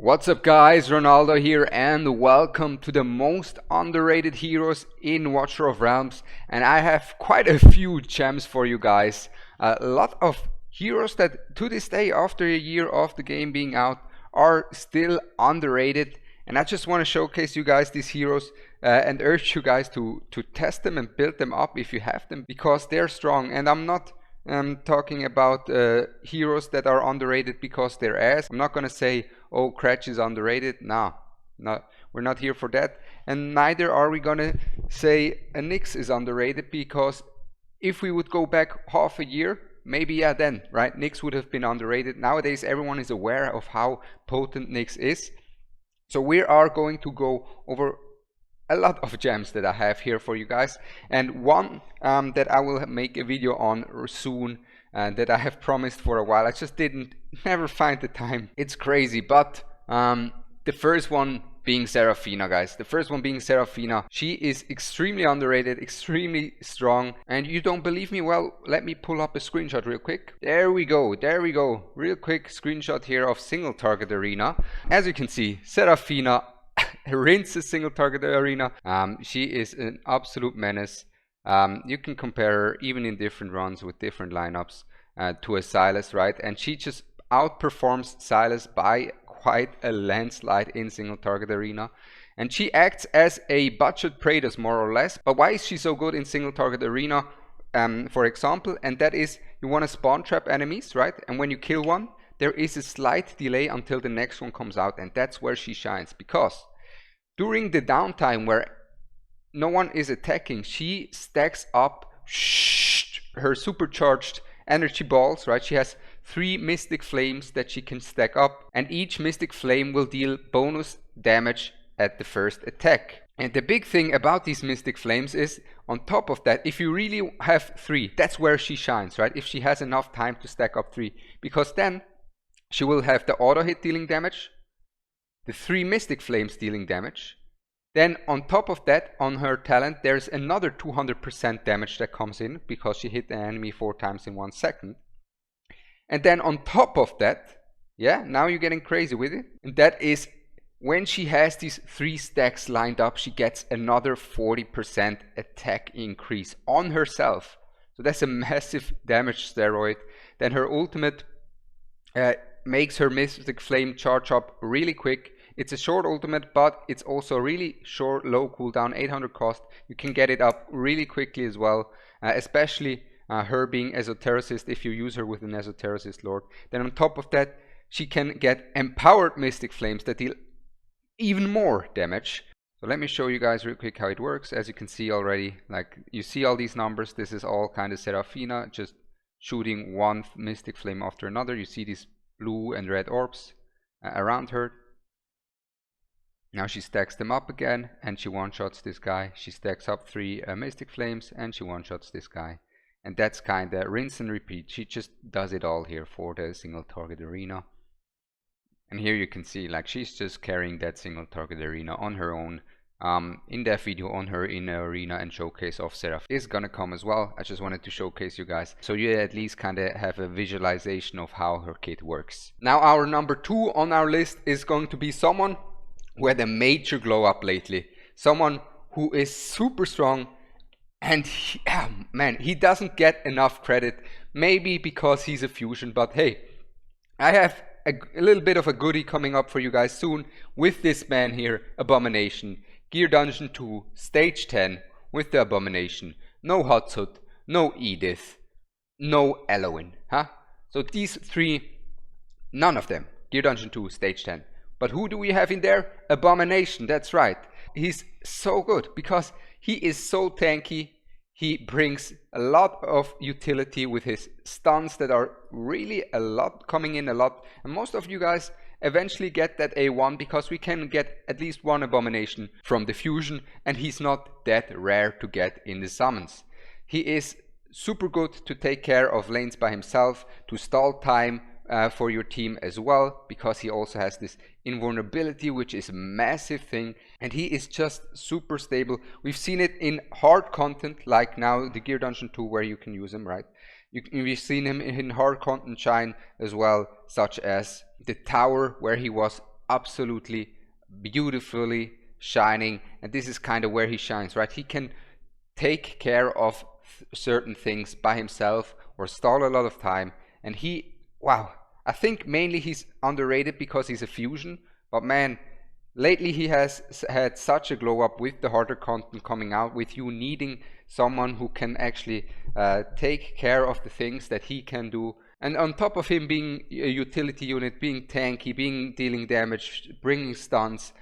What's up guys, Ronaldo here and welcome to the most underrated heroes in Watcher of Realms. And I have quite a few gems for you guys. A lot of heroes that to this day, after a year of the game being out, are still underrated. And I just want to showcase you guys these heroes and urge you guys to test them and build them up if you have them, because they're strong. And I'm not talking about heroes that are underrated because they're ass. I'm not gonna say, oh, Cratch is underrated. No, we're not here for that. And neither are we gonna say a Nyx is underrated, because if we would go back half a year, maybe yeah, then right, Nyx would have been underrated. Nowadays everyone is aware of how potent Nyx is. So we are going to go over a lot of gems that I have here for you guys, and one that I will make a video on soon, that I have promised for a while. I just never find the time. It's crazy. But the first one being Seraphina, guys. The first one being Seraphina. She is extremely underrated, extremely strong. And you don't believe me? Well, let me pull up a screenshot real quick. There we go, real quick screenshot here of single target arena. As you can see, Seraphina rinses single target arena. She is an absolute menace. You can compare her even in different runs with different lineups to a Silas, right? And she just outperforms Silas by quite a landslide in single target arena. And she acts as a budget Praetus more or less. But why is she so good in single target arena, for example? And that is, you want to spawn trap enemies, right? And when you kill one, there is a slight delay until the next one comes out, and that's where she shines. Because during the downtime where no one is attacking, she stacks up her supercharged energy balls, right? She has 3 mystic flames that she can stack up, and each mystic flame will deal bonus damage at the first attack. And the big thing about these mystic flames is, on top of that, if you really have 3, that's where she shines, right? If she has enough time to stack up 3, because then she will have the auto hit dealing damage, the 3 mystic flames dealing damage. Then on top of that, on her talent, there's another 200% damage that comes in because she hit the enemy 4 times in 1 second. And then on top of that, yeah, now you're getting crazy with it. And that is, when she has these 3 stacks lined up, she gets another 40% attack increase on herself. So that's a massive damage steroid. Then her ultimate makes her mystic flame charge up really quick. It's a short ultimate, but it's also really short, low cooldown, 800 cost. You can get it up really quickly as well, especially her being Esotericist if you use her with an Esotericist Lord. Then on top of that, she can get empowered mystic flames that deal even more damage. So let me show you guys real quick how it works. As you can see already, like you see all these numbers, this is all kind of Seraphina, just shooting one mystic flame after another. You see these blue and red orbs around her. Now she stacks them up again and she one-shots this guy. She stacks up 3 mystic flames and she one-shots this guy. And that's kind of rinse and repeat. She just does it all here for the single target arena. And here you can see, like, she's just carrying that single target arena on her own. In that video on her in the arena and showcase of Seraph is gonna come as well. I just wanted to showcase you guys so you at least kind of have a visualization of how her kit works. Now our number 2 on our list is going to be someone who had a major glow up lately. Someone who is super strong, and he doesn't get enough credit. Maybe because he's a fusion, but hey, I have a little bit of a goodie coming up for you guys soon with this man here, Abomination. Gear Dungeon 2, Stage 10, with the Abomination. No Hotsut, no Edith, no Eloin, huh? So these 3, none of them. Gear Dungeon 2, Stage 10. But who do we have in there? Abomination, that's right. He's so good because he is so tanky. He brings a lot of utility with his stuns that are really a lot, coming in a lot. And most of you guys eventually get that A1 because we can get at least 1 Abomination from the fusion, and he's not that rare to get in the summons. He is super good to take care of lanes by himself, to stall time for your team as well, because he also has this invulnerability, which is a massive thing, and he is just super stable. We've seen it in hard content, like now the Gear Dungeon 2 where you can use him, right? We've seen him in hard content shine as well, such as the tower where he was absolutely beautifully shining, and this is kind of where he shines, right? He can take care of certain things by himself or stall a lot of time, and wow, I think mainly he's underrated because he's a fusion, but man, lately he has had such a glow up with the harder content coming out, with you needing someone who can actually take care of the things that he can do. And on top of him being a utility unit, being tanky, being dealing damage, bringing stuns,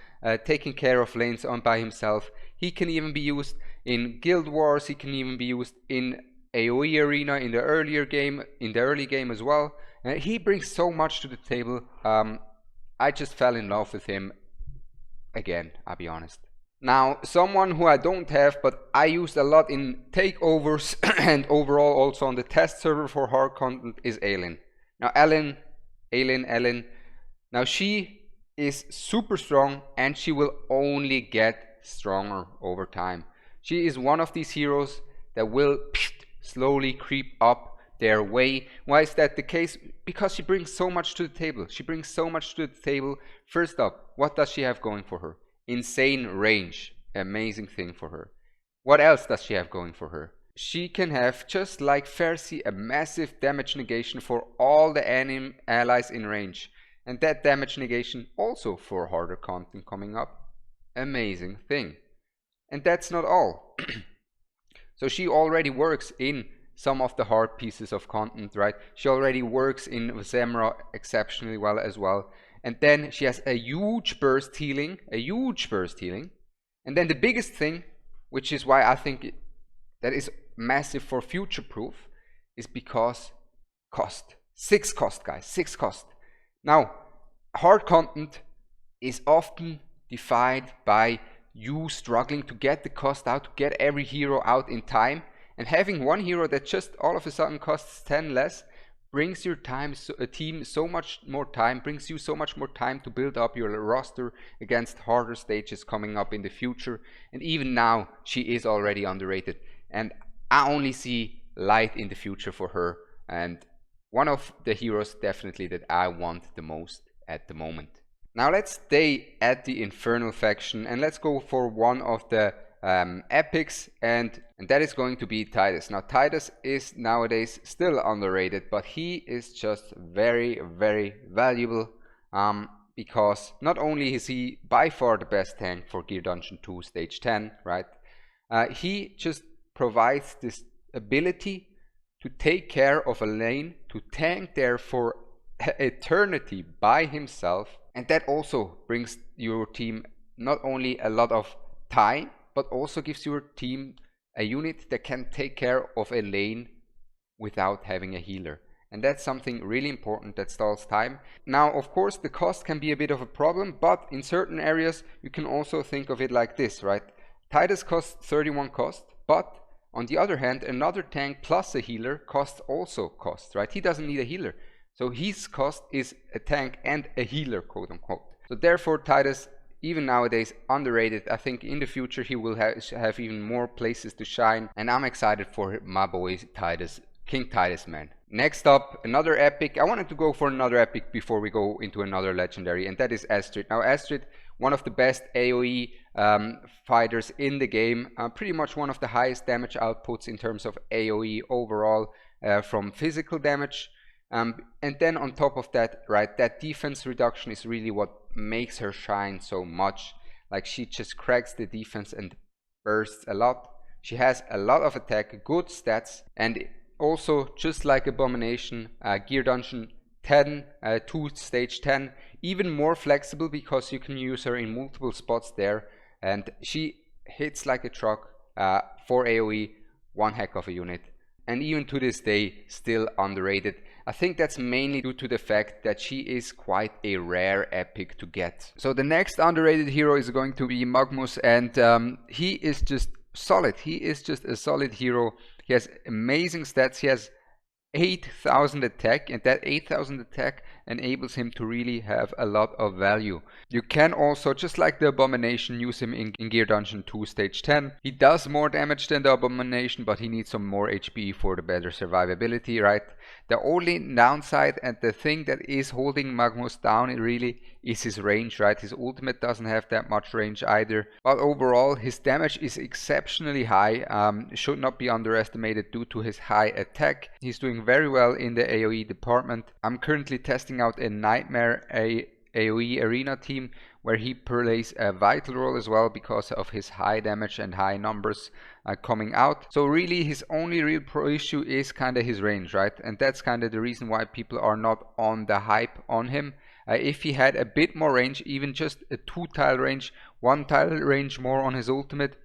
taking care of lanes on by himself, he can even be used in Guild Wars, he can even be used in AoE arena in the early game as well. He brings so much to the table. I just fell in love with him again, I'll be honest. Now, someone who I don't have, but I used a lot in takeovers and overall also on the test server for hard content is Aylin. Now, Aylin. Now, she is super strong and she will only get stronger over time. She is one of these heroes that will slowly creep up their way. Why is that the case? Because she brings so much to the table. First up, what does she have going for her? Insane range. Amazing thing for her. What else does she have going for her? She can have, just like Fersi, a massive damage negation for all the enemy allies in range. And that damage negation also for harder content coming up. Amazing thing. And that's not all. So she already works in some of the hard pieces of content, right? She already works in Zemra exceptionally well as well. And then she has a huge burst healing. And then the biggest thing, which is why I think that is massive for future proof, is because cost. 6 cost, guys, 6 cost. Now, hard content is often defined by you struggling to get the cost out, to get every hero out in time, and having one hero that just all of a sudden costs 10 less brings your team so much more time, brings you so much more time to build up your roster against harder stages coming up in the future. And even now, she is already underrated, and I only see light in the future for her, and one of the heroes definitely that I want the most at the moment. Now let's stay at the Infernal faction and let's go for one of the epics, and that is going to be Titus. Now Titus is nowadays still underrated, but he is just very, very valuable because not only is he by far the best tank for Gear Dungeon 2 Stage 10, right? He just provides this ability to take care of a lane, to tank there for eternity by himself, and that also brings your team not only a lot of time, but also gives your team a unit that can take care of a lane without having a healer. And that's something really important that stalls time. Now, of course, the cost can be a bit of a problem, but in certain areas you can also think of it like this, right? Titus costs 31 cost, but on the other hand, another tank plus a healer costs, right? He doesn't need a healer. So his cost is a tank and a healer, quote unquote. So therefore, Titus, even nowadays, underrated. I think in the future he will have even more places to shine. And I'm excited for my boy Titus, King Titus, man. Next up, another epic. I wanted to go for another epic before we go into another legendary, and that is Astrid. Now Astrid, one of the best AoE fighters in the game. Pretty much one of the highest damage outputs in terms of AoE overall from physical damage. And then on top of that, right, that defense reduction is really what makes her shine so much. Like, she just cracks the defense and bursts a lot. She has a lot of attack, good stats, and also, just like Abomination, Gear Dungeon 10 to Stage 10, even more flexible because you can use her in multiple spots there, and she hits like a truck for AoE, one heck of a unit. And even to this day, still underrated. I think that's mainly due to the fact that she is quite a rare epic to get. So the next underrated hero is going to be Magnus, and he is just solid. He is just a solid hero. He has amazing stats. He has 8,000 attack, and that 8,000 attack enables him to really have a lot of value. You can also, just like the Abomination, use him in Gear Dungeon 2 Stage 10. He does more damage than the Abomination, but he needs some more HP for the better survivability, right? The only downside and the thing that is holding Magnus down really is his range, right? His ultimate doesn't have that much range either, but overall his damage is exceptionally high. Should not be underestimated due to his high attack. He's doing very well in the AoE department. I'm currently testing out a Nightmare AoE arena team where he plays a vital role as well because of his high damage and high numbers coming out. So really his only real pro issue is kind of his range, right? And that's kind of the reason why people are not on the hype on him. If he had a bit more range, even just a 2-tile range, 1-tile range more on his ultimate,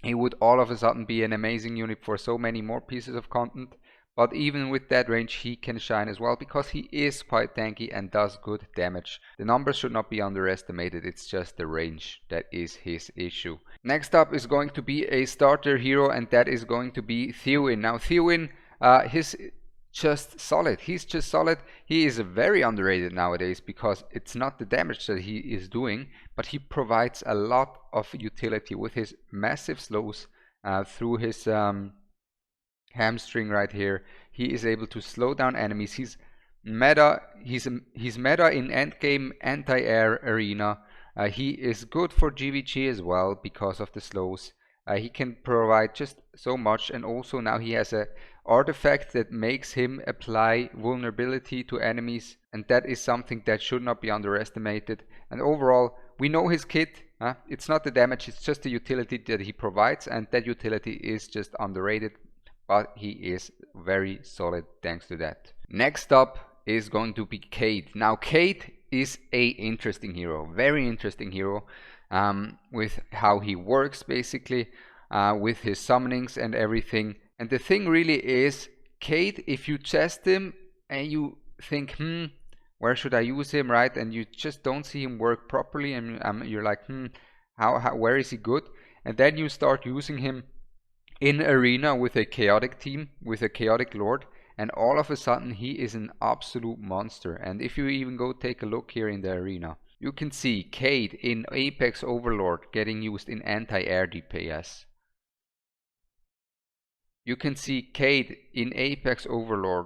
he would all of a sudden be an amazing unit for so many more pieces of content. But even with that range he can shine as well because he is quite tanky and does good damage. The numbers should not be underestimated, it's just the range that is his issue. Next up is going to be a starter hero, and that is going to be Theoin. Now Theoin, he's just solid. He's just solid. He is very underrated nowadays because it's not the damage that he is doing, but he provides a lot of utility with his massive slows through his hamstring right here. He is able to slow down enemies. He's meta in endgame anti-air arena. He is good for GVG as well because of the slows. He can provide just so much, and also now he has a artifact that makes him apply vulnerability to enemies, and that is something that should not be underestimated. And overall we know his kit. It's not the damage, it's just the utility that he provides, and that utility is just underrated. But he is very solid thanks to that. Next up is going to be Cade. Now Cade is a interesting hero, very interesting hero, with how he works basically, with his summonings and everything. And the thing really is, Cade, if you test him and you think, where should I use him, right? And you just don't see him work properly, and you're like, where is he good? And then you start using him in arena with a chaotic team, with a chaotic lord, and all of a sudden he is an absolute monster. And if you even go take a look here in the arena, you can see Cade in Apex Overlord getting used in anti-air DPS. You can see Cade in Apex Overlord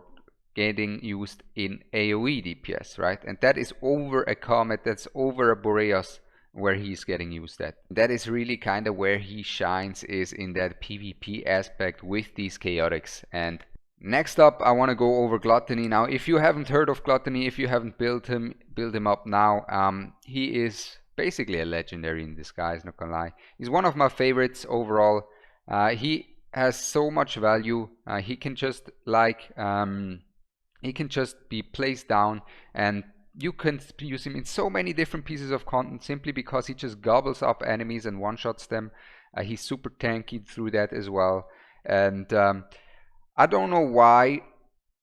getting used in AoE DPS, right? And that is over a Comet, that's over a Boreas, where he's getting used at. That is really kind of where he shines, is in that PvP aspect with these chaotics. And next up I want to go over Gluttony. Now if you haven't heard of Gluttony, if you haven't built him up now, he is basically a legendary in disguise, not gonna lie. He's one of my favorites overall. He has so much value. He can just be placed down, and you can use him in so many different pieces of content simply because he just gobbles up enemies and one-shots them. He's super tanky through that as well. And I don't know why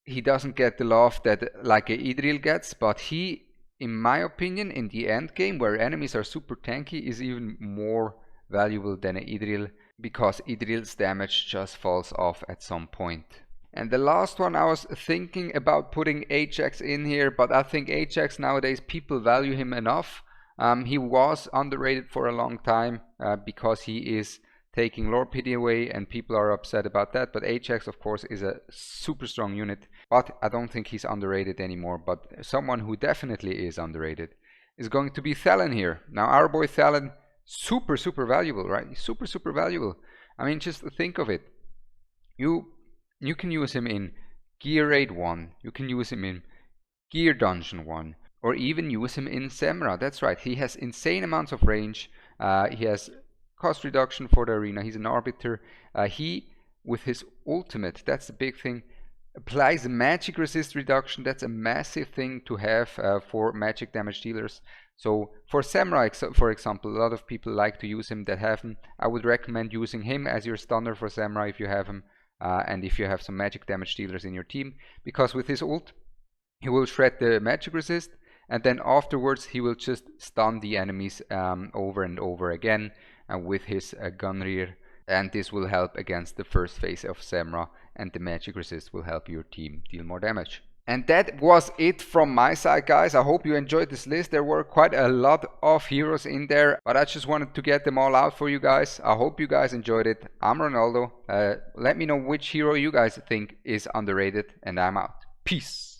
he doesn't get the love that like a Idril gets, but he, in my opinion, in the end game where enemies are super tanky, is even more valuable than a Idril, because Idril's damage just falls off at some point. And the last one, I was thinking about putting Ajax in here, but I think Ajax nowadays people value him enough. He was underrated for a long time because he is taking lore pity away, and people are upset about that. But Ajax, of course, is a super strong unit, but I don't think he's underrated anymore. But someone who definitely is underrated is going to be Thelen here. Now our boy Thelen, super valuable, right? He's super valuable. I mean, just think of it. You can use him in Gear Raid 1, you can use him in Gear Dungeon 1, or even use him in Semra. That's right, he has insane amounts of range, he has cost reduction for the arena, he's an arbiter. He, with his ultimate, that's the big thing, applies magic resist reduction. That's a massive thing to have for magic damage dealers. So for Samurai, for example, a lot of people like to use him that have him. I would recommend using him as your stunner for Samurai if you have him. And if you have some magic damage dealers in your team, because with his ult he will shred the magic resist, and then afterwards he will just stun the enemies over and over again with his Gunrir, and this will help against the first phase of Semra, and the magic resist will help your team deal more damage. And that was it from my side, guys. I hope you enjoyed this list. There were quite a lot of heroes in there, but I just wanted to get them all out for you guys. I hope you guys enjoyed it. I'm Ronaldo. Let me know which hero you guys think is underrated, and I'm out. Peace.